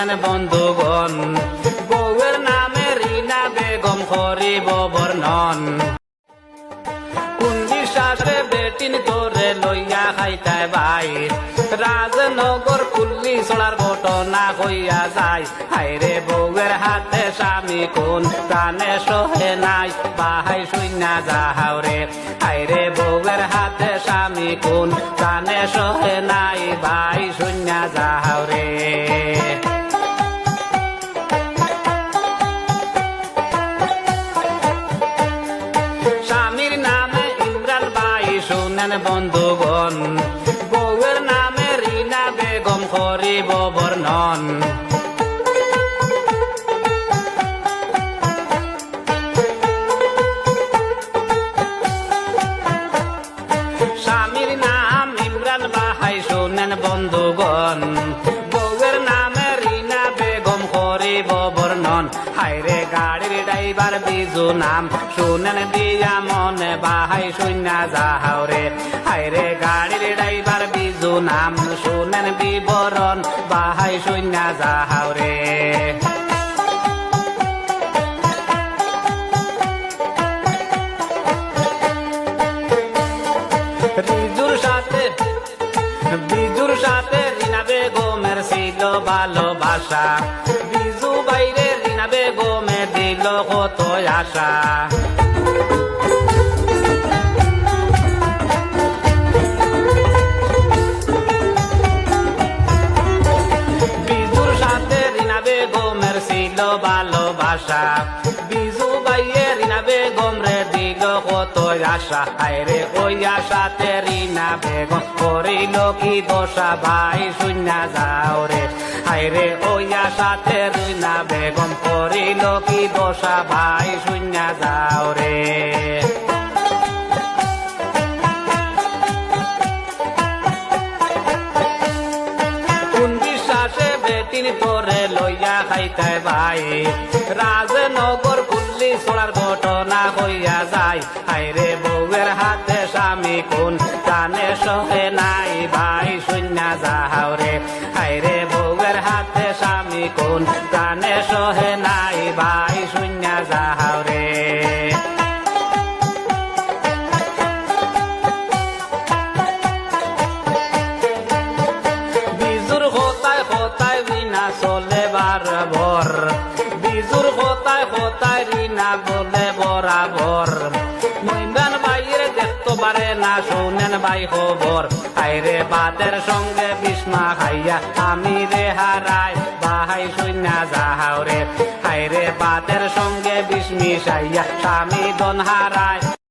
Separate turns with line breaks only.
শুনেন বন্ধুগণ, বউয়ের নামে রিনা বেগম করিব বর্ণন। কোন বিশ্বাসে বেটিন তোরে লইয়া খাইতায় ভাই, রাজনগর কুল্লি চলার ঘটনা হইয়া যায়। হাইরে বউয়ের হাতে স্বামী কোন প্রাণে সহে নাই, বাহাই শুইনা যাহাওরে। হাইরে বউয়ের হাতে স্বামী কোন প্রাণে সহে নাই, ভাই শুইনা যাহাওরে। স্বামীর নামে ইমরান ভাই শুনেন বন্ধুগণ, বউয়ের নামে রিনা বেগম করিব বর্ণন। স্বামীর নাম ইমরান ভাই শুনেন বন্ধুগণ, বউয়ের নামে রিনা বেগম করিব বর্ণন। হাইরে গাড়ির ড্রাইভার বিজু নাম শুনেন দিয়া মনে, বাহাই শুইনা যাহাওরে। হাইরে গাড়ির ড্রাইভার বিজু নাম শুনেন বিবরণ, বাহাই শুইনা যাহাওরে। বিজুর সাথে রিনা বেগমের ছিল ভালোবাসা, বিজু বাইরে রিনা বেগমে দিল কত আশা। বিজুর সাথে রিনা বেগমের ছিল ভালোবাসা, বিজু বাইয়ে রিনা বেগম রে দিল কত আশা। হায়রে ওই আশাতে রিনা বেগম করিল কি দশা, ভাই শুইনা যাও রে। হায়রে ওই আশাতে রিনা বেগম করিল কি দশা, ভাই শুইনা যাও রে। কোন বিশ্বাসে বেটিন তোরে লইয়া খাইতায় ভাই, রাজনগর কুল্লি চলার ঘটনা হইয়া যায়। হাইরে বউয়ের হাতে স্বামী কোন প্রাণে সহে নাই, ভাই শুইনা যাহাওরে। হাইরে বউয়ের হাতে স্বামী কোন প্রাণে সহে নাই, ভাই শুইনা যাহাওরে। বিজুর হতায় হতায় রিনা চলে বরাবর, বিজুর হতায় হতায় রিনা বলে বরাবর। ইমরান ভাইয়ের দেখতে পারে না শুনেন ভাই খবর, হাইরে বাদের সঙ্গে বিষ্মা খাইয়া আমি রে হারাই, ভাই শুইনা যাহাওরে। হাইরে বাদের সঙ্গে বিষ্মি সাইয়া স্বামী দন হারায়,